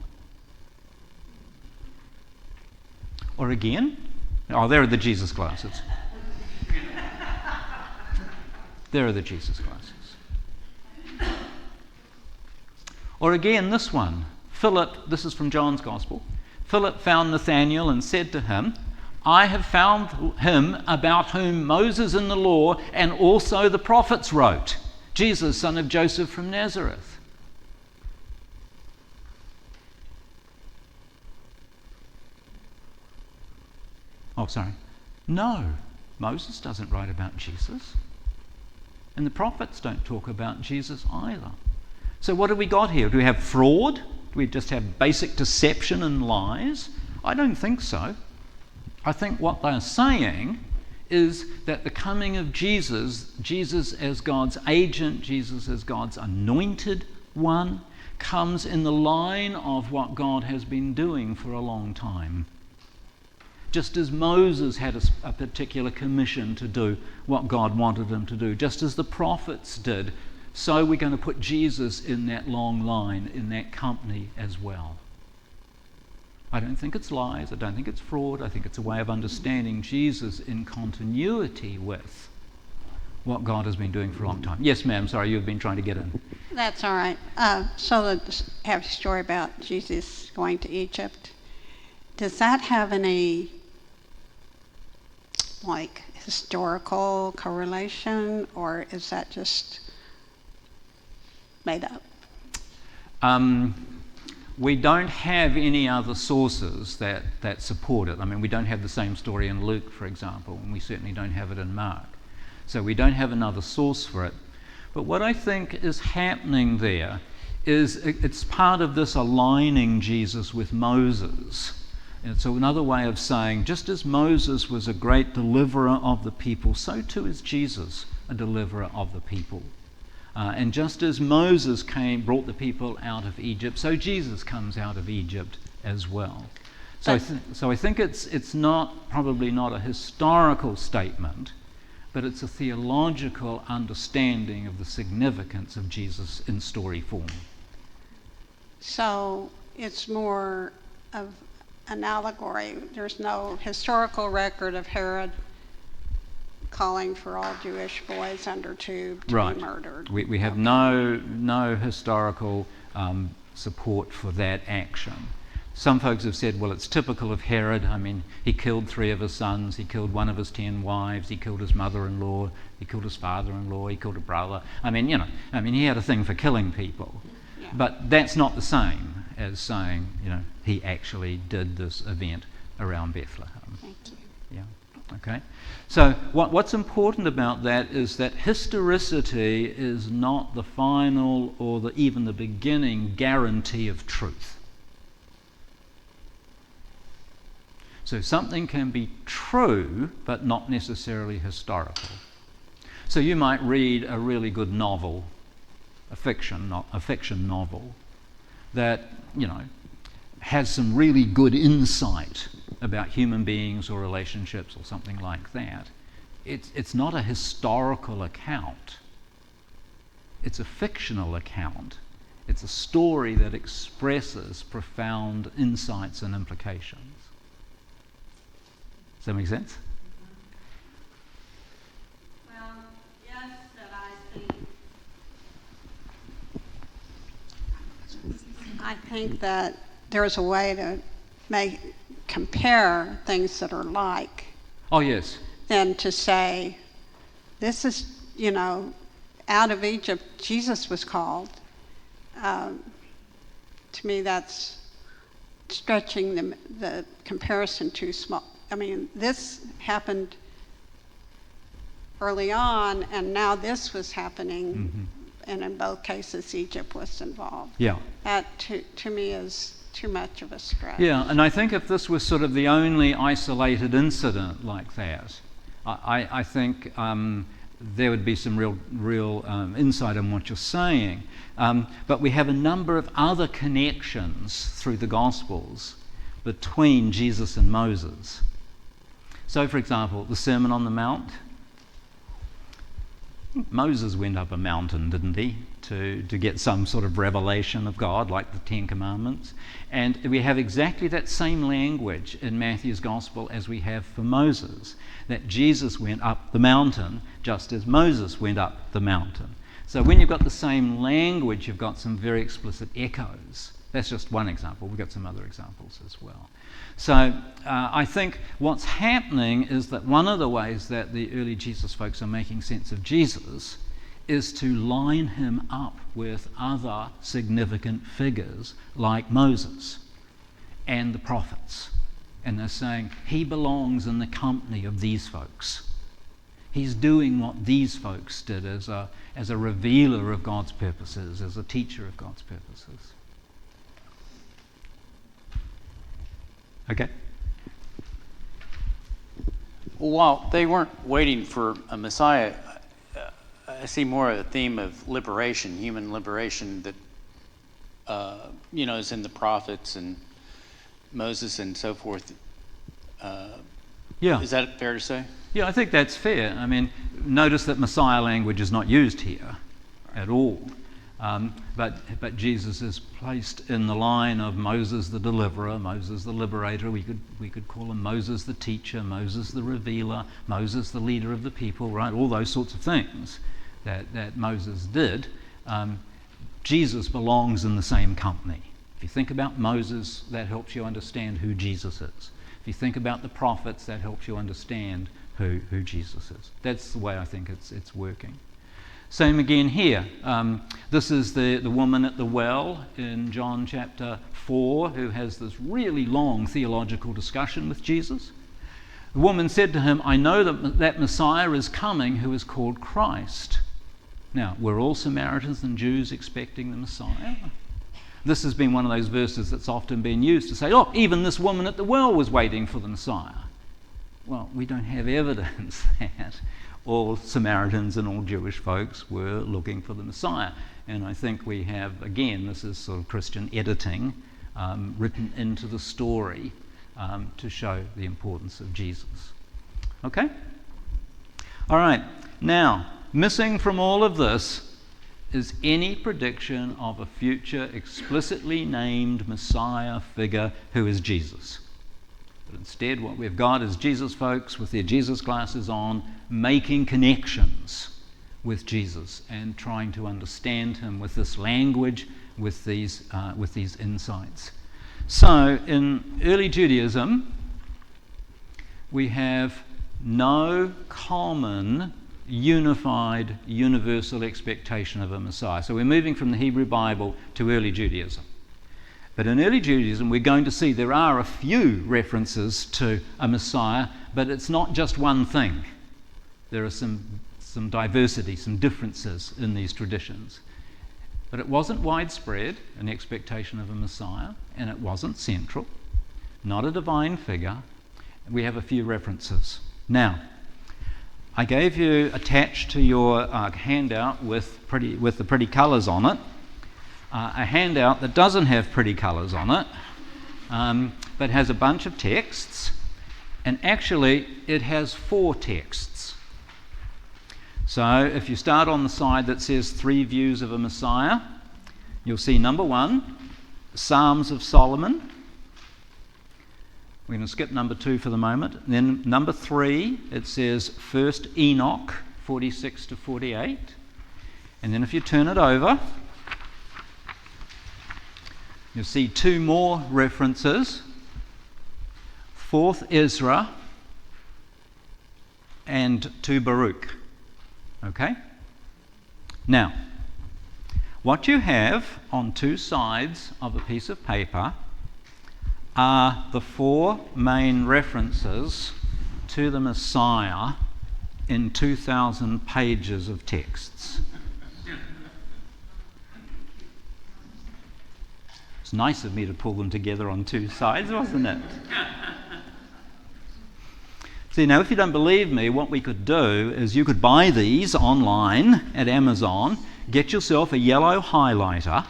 Speaker 2: Or again, there are the Jesus glasses. There are the Jesus glasses. Or again, this one. Philip, this is from John's Gospel. Philip found Nathanael and said to him, I have found him about whom Moses in the law and also the prophets wrote, Jesus, son of Joseph from Nazareth. Oh, sorry. No, Moses doesn't write about Jesus. And the prophets don't talk about Jesus either. So what have we got here? Do we have fraud? Do we just have basic deception and lies? I don't think so. I think what they're saying is that the coming of Jesus, Jesus as God's agent, Jesus as God's anointed one, comes in the line of what God has been doing for a long time. Just as Moses had a particular commission to do what God wanted him to do, just as the prophets did, so we're going to put Jesus in that long line, in that company as well. I don't think it's lies, I don't think it's fraud, I think it's a way of understanding Jesus in continuity with what God has been doing for a long time. Yes, ma'am, sorry, you've been trying to get in.
Speaker 8: That's all right. So I have a story about Jesus going to Egypt. Does that have any historical correlation, or is that just made up?
Speaker 2: We don't have any other sources that support it. I mean, we don't have the same story in Luke, for example, and we certainly don't have it in Mark. So we don't have another source for it. But what I think is happening there is it's part of this aligning Jesus with Moses. And so another way of saying, just as Moses was a great deliverer of the people, so too is Jesus a deliverer of the people. And just as Moses brought the people out of Egypt, so Jesus comes out of Egypt as well. So I think it's probably not a historical statement, but it's a theological understanding of the significance of Jesus in story form.
Speaker 8: So it's more of an allegory. There's no historical record of Herod calling for all Jewish boys under 2 to
Speaker 2: Right.
Speaker 8: be murdered.
Speaker 2: We have no historical support for that action. Some folks have said, well, it's typical of Herod. I mean, he killed 3 of his sons, he killed 1 of his 10 wives, he killed his mother-in-law, he killed his father-in-law, he killed a brother. I mean, he had a thing for killing people.
Speaker 8: Yeah.
Speaker 2: But that's not the same as saying, he actually did this event around Bethlehem.
Speaker 8: Thank you.
Speaker 2: Yeah. Okay. So what's important about that is that historicity is not the final or even the beginning guarantee of truth. So something can be true, but not necessarily historical. So you might read a really good novel, a fiction novel, that has some really good insight about human beings or relationships or something like that. It's not a historical account. It's a fictional account. It's a story that expresses profound insights and implications. Does that make sense?
Speaker 8: Well, yes, that I think that there's a way to compare things that are like,
Speaker 2: Oh, yes.
Speaker 8: than to say, this is, out of Egypt, Jesus was called. To me, that's stretching the comparison too small. I mean, this happened early on, and now this was happening, and in both cases, Egypt was involved.
Speaker 2: Yeah.
Speaker 8: That, to me, is too much of a stretch.
Speaker 2: Yeah, and I think if this was sort of the only isolated incident like that, I think there would be some real insight on what you're saying. But we have a number of other connections through the Gospels between Jesus and Moses. So, for example, the Sermon on the Mount. Moses went up a mountain, didn't he, to get some sort of revelation of God, like the Ten Commandments. And we have exactly that same language in Matthew's Gospel as we have for Moses, that Jesus went up the mountain just as Moses went up the mountain. So when you've got the same language, you've got some very explicit echoes. That's just one example. We've got some other examples as well. So I think what's happening is that one of the ways that the early Jesus folks are making sense of Jesus is to line him up with other significant figures like Moses and the prophets. And they're saying, he belongs in the company of these folks. He's doing what these folks did as a revealer of God's purposes, as a teacher of God's purposes. Okay?
Speaker 6: Well, while they weren't waiting for a Messiah, I see more of a theme of liberation, human liberation that, is in the prophets and Moses and so forth.
Speaker 2: Yeah.
Speaker 6: Is that fair to say?
Speaker 2: Yeah, I think that's fair. I mean, notice that Messiah language is not used here at all. But Jesus is placed in the line of Moses the deliverer, Moses the liberator. We could call him Moses the teacher, Moses the revealer, Moses the leader of the people, right? All those sorts of things that Moses did. Jesus belongs in the same company. If you think about Moses, that helps you understand who Jesus is. If you think about the prophets, that helps you understand who Jesus is. That's the way I think it's working. Same again here. This is the woman at the well in John chapter 4 who has this really long theological discussion with Jesus. The woman said to him, I know that Messiah is coming who is called Christ. Now, were all Samaritans and Jews expecting the Messiah? This has been one of those verses that's often been used to say, oh, even this woman at the well was waiting for the Messiah. Well, we don't have evidence that all Samaritans and all Jewish folks were looking for the Messiah. And I think we have, again, this is sort of Christian editing written into the story to show the importance of Jesus. Okay? All right. Now, missing from all of this is any prediction of a future explicitly named Messiah figure who is Jesus. But instead, what we've got is Jesus folks with their Jesus glasses on, making connections with Jesus and trying to understand him with this language, with these insights. So, in early Judaism, we have no common, unified, universal expectation of a Messiah. So we're moving from the Hebrew Bible to early Judaism. But in early Judaism, we're going to see there are a few references to a Messiah, but it's not just one thing. There are some diversity, some differences in these traditions. But it wasn't widespread, an expectation of a Messiah, and it wasn't central, not a divine figure. We have a few references. Now, I gave you attached to your handout with the pretty colours on it, a handout that doesn't have pretty colours on it, but has a bunch of texts, and actually it has 4 texts. So if you start on the side that says 3 views of a Messiah, you'll see number 1, Psalms of Solomon. We're going to skip number 2 for the moment. Then number 3, it says 1 Enoch, 46 to 48. And then if you turn it over, you'll see 2 more references, 4th Ezra and 2 Baruch. Okay? Now, what you have on 2 sides of a piece of paper are the 4 main references to the Messiah in 2,000 pages of texts. It's nice of me to pull them together on 2 sides, wasn't it? See, now if you don't believe me, what we could do is you could buy these online at Amazon, get yourself a yellow highlighter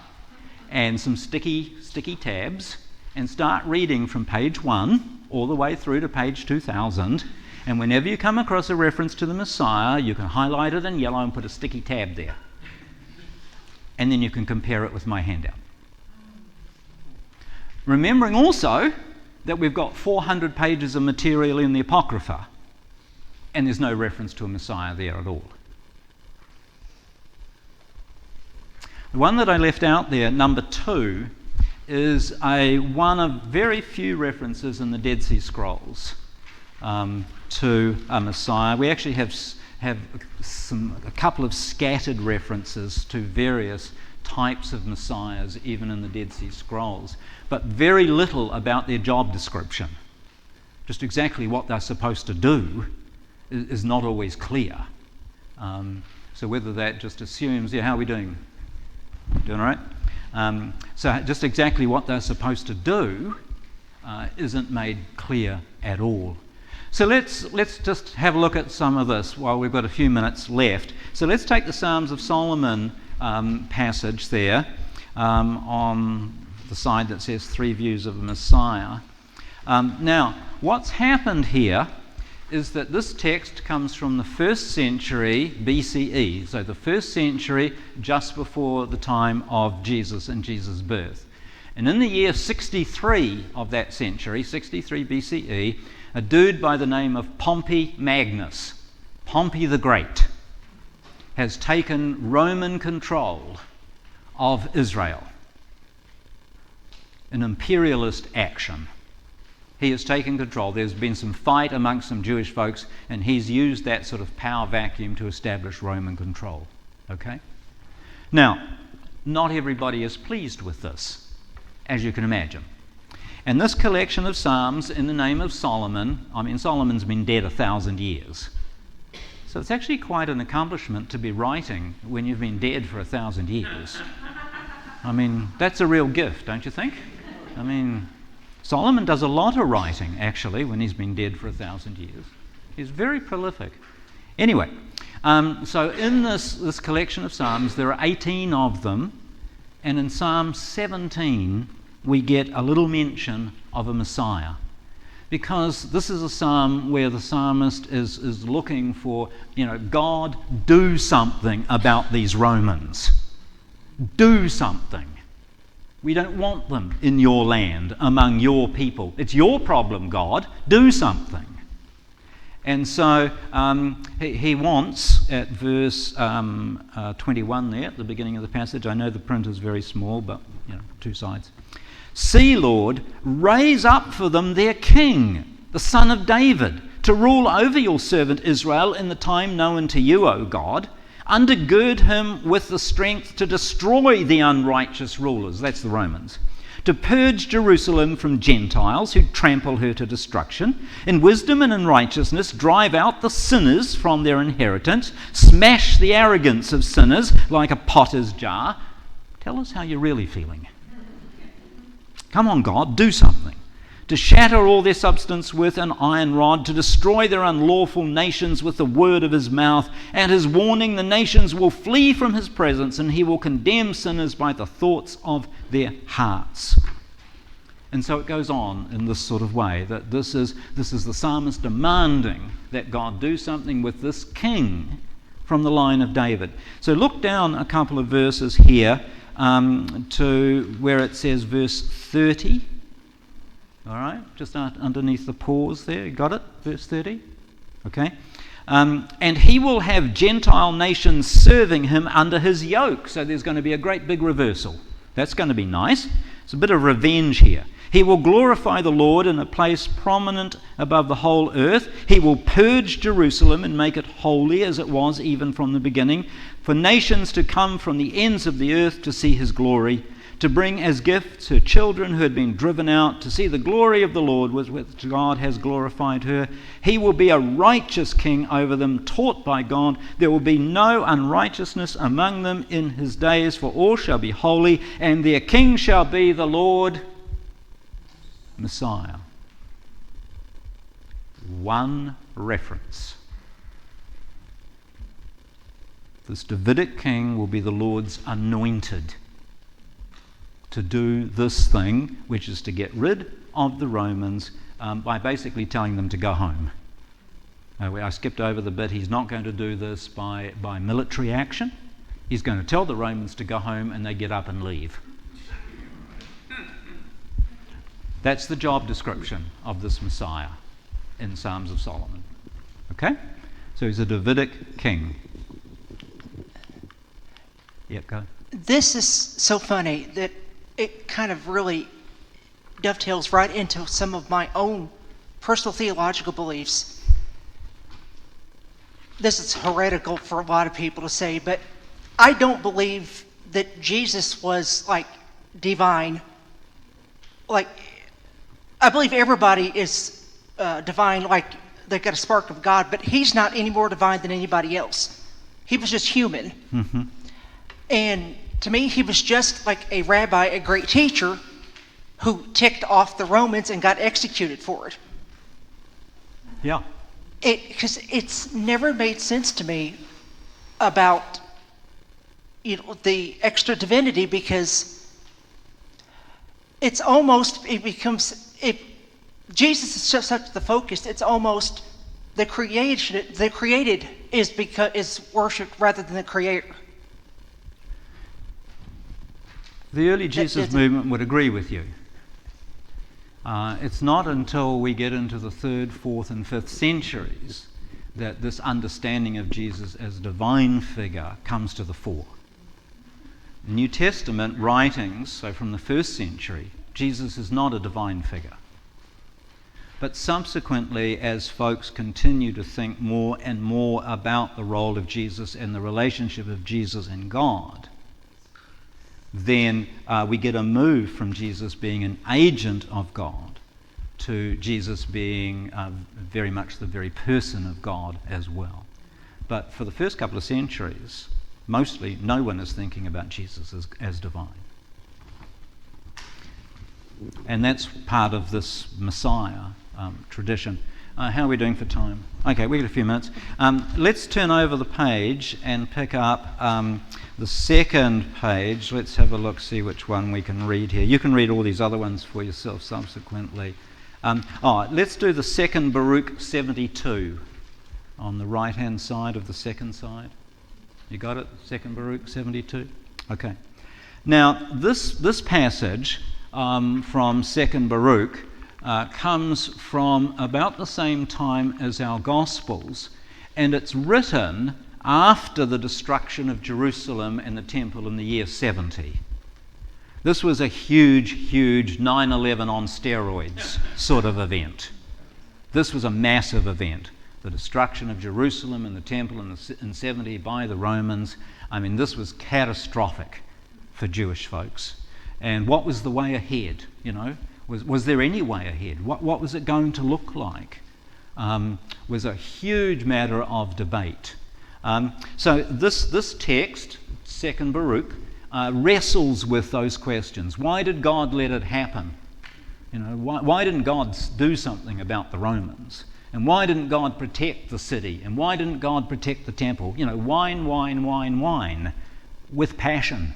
Speaker 2: and some sticky tabs, and start reading from page 1 all the way through to page 2000. And whenever you come across a reference to the Messiah, you can highlight it in yellow and put a sticky tab there. And then you can compare it with my handout. Remembering also that we've got 400 pages of material in the Apocrypha, and there's no reference to a Messiah there at all. The one that I left out there, number 2, is one of very few references in the Dead Sea Scrolls to a Messiah. We actually have a couple of scattered references to various types of Messiahs, even in the Dead Sea Scrolls, but very little about their job description. Just exactly what they're supposed to do is not always clear. So whether that just assumes, how are we doing? Doing all right? So just exactly what they're supposed to do isn't made clear at all. So let's just have a look at some of this while we've got a few minutes left. So let's take the Psalms of Solomon passage there on the side that says 3 views of the Messiah. Now, what's happened here is that this text comes from the 1st century BCE, so the 1st century just before the time of Jesus and Jesus' birth. And in the year 63 of that century, 63 BCE, a dude by the name of Pompey Magnus, Pompey the Great, has taken Roman control of Israel. An imperialist action. He has taken control. There's been some fight amongst some Jewish folks, and he's used that sort of power vacuum to establish Roman control. Okay? Now, not everybody is pleased with this, as you can imagine. And this collection of Psalms in the name of Solomon, Solomon's been dead 1,000 years. So it's actually quite an accomplishment to be writing when you've been dead for 1,000 years. That's a real gift, don't you think? Solomon does a lot of writing, actually, when he's been dead for 1,000 years. He's very prolific. Anyway, so in this collection of Psalms, there are 18 of them, and in Psalm 17, we get a little mention of a Messiah. Because this is a psalm where the psalmist is looking for, God, do something about these Romans. Do something. We don't want them in your land, among your people. It's your problem, God. Do something. And so he wants, at verse 21 there, at the beginning of the passage, I know the print is very small, but 2 sides. See, Lord, raise up for them their king, the son of David, to rule over your servant Israel in the time known to you, O God. Undergird him with the strength to destroy the unrighteous rulers, that's the Romans, to purge Jerusalem from Gentiles who trample her to destruction. In wisdom and in righteousness, drive out the sinners from their inheritance, smash the arrogance of sinners like a potter's jar. Tell us how you're really feeling. Come on, God, do something. To shatter all their substance with an iron rod, to destroy their unlawful nations with the word of his mouth. At his warning, the nations will flee from his presence, and he will condemn sinners by the thoughts of their hearts. And so it goes on in this sort of way, that this is the psalmist demanding that God do something with this king from the line of David. So look down a couple of verses here to where it says verse 30. All right, just underneath the pause there. You got it? Verse 30? Okay. And he will have Gentile nations serving him under his yoke. So there's going to be a great big reversal. That's going to be nice. It's a bit of revenge here. He will glorify the Lord in a place prominent above the whole earth. He will purge Jerusalem and make it holy as it was even from the beginning, for nations to come from the ends of the earth to see his glory, to bring as gifts her children who had been driven out, to see the glory of the Lord with which God has glorified her. He will be a righteous king over them, taught by God. There will be no unrighteousness among them in his days, for all shall be holy, and their king shall be the Lord Messiah. one reference. This Davidic king will be the Lord's anointed to do this thing, which is to get rid of the Romans by basically telling them to go home. I skipped over the bit. He's not going to do this by military action. He's going to tell the Romans to go home, and they get up and leave. That's the job description of this Messiah in Psalms of Solomon. Okay? So he's a Davidic king. Yep, go.
Speaker 3: This is so funny that it kind of really dovetails right into some of my own personal theological beliefs. This is heretical for a lot of people to say, but I don't believe that Jesus was like divine. Like, I believe everybody is divine, like they've got a spark of God, but he's not any more divine than anybody else. He was just human.
Speaker 2: Mm-hmm.
Speaker 3: And to me, he was just like a rabbi, a great teacher, who ticked off the Romans and got executed for it.
Speaker 2: Yeah.
Speaker 3: Because it's never made sense to me about the extra divinity, because it's almost, it becomes, Jesus is just such the focus, it's almost the created is worshipped rather than the creator.
Speaker 2: The early Jesus movement would agree with you. It's not until we get into the 3rd, 4th, and 5th centuries that this understanding of Jesus as a divine figure comes to the fore. New Testament writings, so from the 1st century, Jesus is not a divine figure. But subsequently, as folks continue to think more and more about the role of Jesus and the relationship of Jesus and God, then we get a move from Jesus being an agent of God to Jesus being very much the very person of God as well. But for the first couple of centuries, mostly no one is thinking about Jesus as divine. And that's part of this Messiah tradition. How are we doing for time? Okay, we've got a few minutes. Let's turn over the page and pick up the second page. Let's have a look, see which one we can read here. You can read all these other ones for yourself subsequently. Let's do the 2nd Baruch 72 on the right-hand side of the second side. You got it? 2nd Baruch 72? Okay. Now, this passage from 2nd Baruch comes from about the same time as our Gospels, and it's written after the destruction of Jerusalem and the temple in the year 70. This was a huge 9/11 on steroids sort of event. This was a massive event. The destruction of Jerusalem and the temple in 70 by the Romans. I mean, this was catastrophic for Jewish folks. And what was the way ahead, Was there any way ahead? What was it going to look like? Was a huge matter of debate. So this text, 2nd Baruch, wrestles with those questions. Why did God let it happen? Why didn't God do something about the Romans? And why didn't God protect the city? And why didn't God protect the temple? Wine, with passion.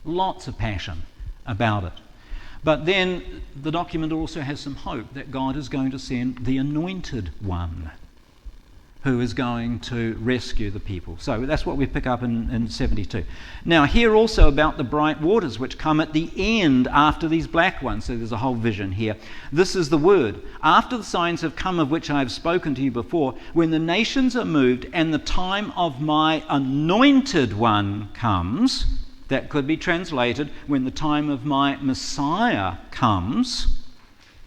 Speaker 2: Lots of passion about it. But then the document also has some hope that God is going to send the anointed one who is going to rescue the people. So that's what we pick up in 72. Now, hear also about the bright waters which come at the end after these black ones. So there's a whole vision here. This is the word. After the signs have come of which I have spoken to you before, when the nations are moved and the time of my anointed one comes, that could be translated, when the time of my Messiah comes,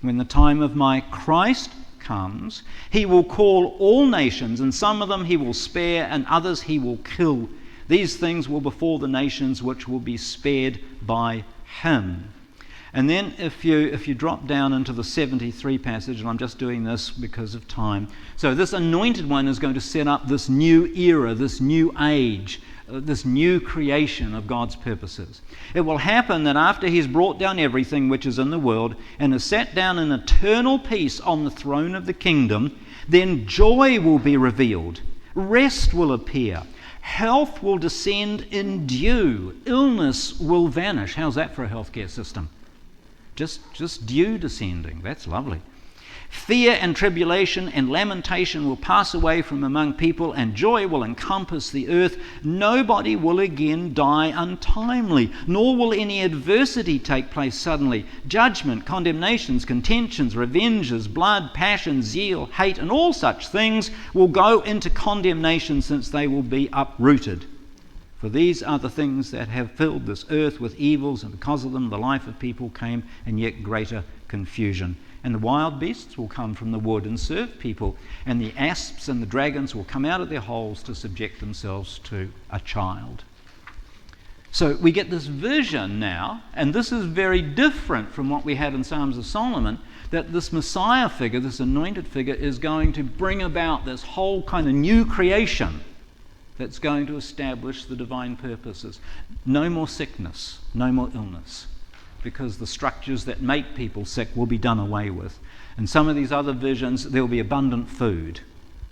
Speaker 2: when the time of my Christ comes, he will call all nations, and some of them he will spare, and others he will kill. These things will befall the nations which will be spared by him. And then if you drop down into the 73 passage, and I'm just doing this because of time. So this anointed one is going to set up this new era, this new age, this new creation of God's purposes. It will happen that after he's brought down everything which is in the world and has sat down in eternal peace on the throne of the kingdom, Then joy will be revealed, rest will appear, health will descend in due, illness will vanish. How's that for a healthcare system? Just dew descending. That's lovely. Fear and tribulation and lamentation will pass away from among people, and joy will encompass the earth. Nobody will again die untimely, nor will any adversity take place suddenly. Judgment, condemnations, contentions, revenges, blood, passion, zeal, hate, and all such things will go into condemnation, since they will be uprooted. For these are the things that have filled this earth with evils, and because of them the life of people came in yet greater confusion. And the wild beasts will come from the wood and serve people, and the asps and the dragons will come out of their holes to subject themselves to a child. So we get this vision now, and this is very different from what we had in Psalms of Solomon, that this Messiah figure, this anointed figure, is going to bring about this whole kind of new creation that's going to establish the divine purposes. No more sickness, no more illness, because the structures that make people sick will be done away with. And some of these other visions, there will be abundant food.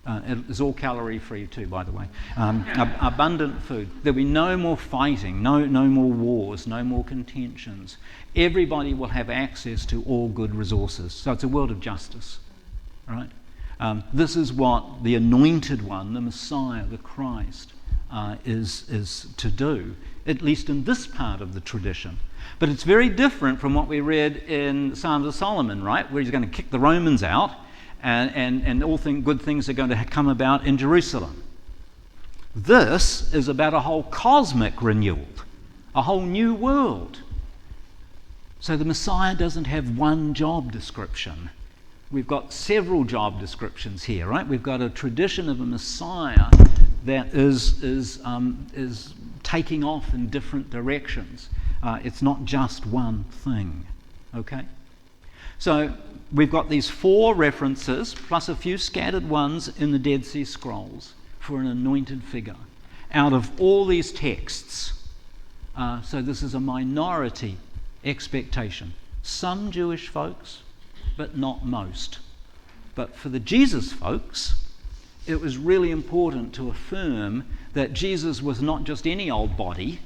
Speaker 2: It's all calorie-free too, by the way. Abundant food. There'll be no more fighting, no more wars, no more contentions. Everybody will have access to all good resources. So it's a world of justice, right? This is what the anointed one, the Messiah, the Christ, is to do, at least in this part of the tradition. But it's very different from what we read in Psalms of Solomon, right? Where he's going to kick the Romans out, and all good things are going to come about in Jerusalem. This is about a whole cosmic renewal, a whole new world. So the Messiah doesn't have one job description. We've got several job descriptions here, right? We've got a tradition of a Messiah that is taking off in different directions. It's not just one thing, okay? So we've got these 4 references, plus a few scattered ones in the Dead Sea Scrolls for an anointed figure out of all these texts. So this is a minority expectation. Some Jewish folks, but not most. But for the Jesus folks, it was really important to affirm that Jesus was not just any old body,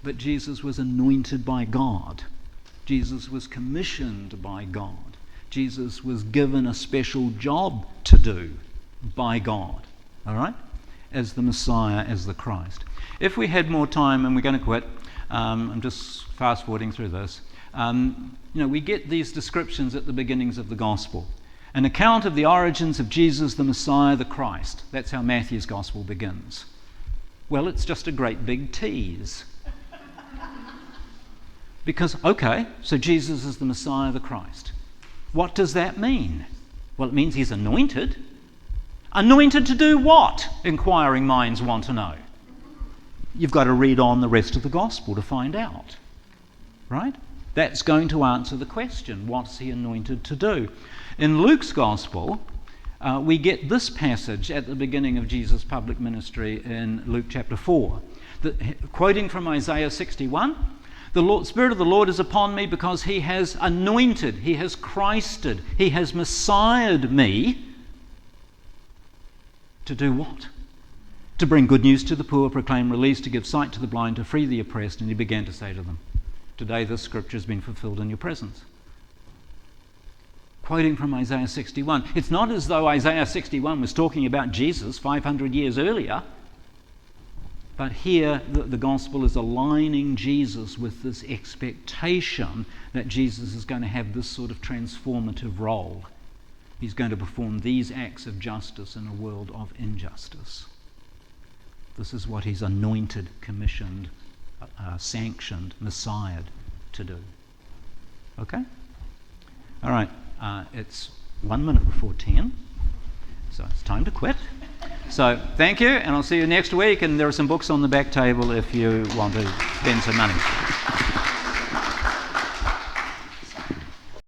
Speaker 2: but Jesus was anointed by God. Jesus was commissioned by God. Jesus was given a special job to do by God, all right, as the Messiah, as the Christ. If we had more time, and we're going to quit, I'm just fast-forwarding through this, we get these descriptions at the beginnings of the Gospel. An account of the origins of Jesus, the Messiah, the Christ. That's how Matthew's Gospel begins. Well, it's just a great big tease. Because, okay, so Jesus is the Messiah, the Christ. What does that mean? Well, it means he's anointed. Anointed to do what? Inquiring minds want to know. You've got to read on the rest of the Gospel to find out, right? That's going to answer the question, what's he anointed to do? In Luke's Gospel, we get this passage at the beginning of Jesus' public ministry in Luke chapter 4. Quoting from Isaiah 61, the Spirit of the Lord is upon me because he has anointed, he has Christed, he has Messiahed me to do what? To bring good news to the poor, proclaim release, to give sight to the blind, to free the oppressed. And he began to say to them, today this scripture has been fulfilled in your presence. Quoting from Isaiah 61. It's not as though Isaiah 61 was talking about Jesus 500 years earlier, but here the gospel is aligning Jesus with this expectation that Jesus is going to have this sort of transformative role. He's going to perform these acts of justice in a world of injustice. This is what he's anointed, commissioned, sanctioned, messiahed to do. Okay? All right. It's 1 minute before 10, so it's time to quit. So thank you, and I'll see you next week, and there are some books on the back table if you want to spend some money.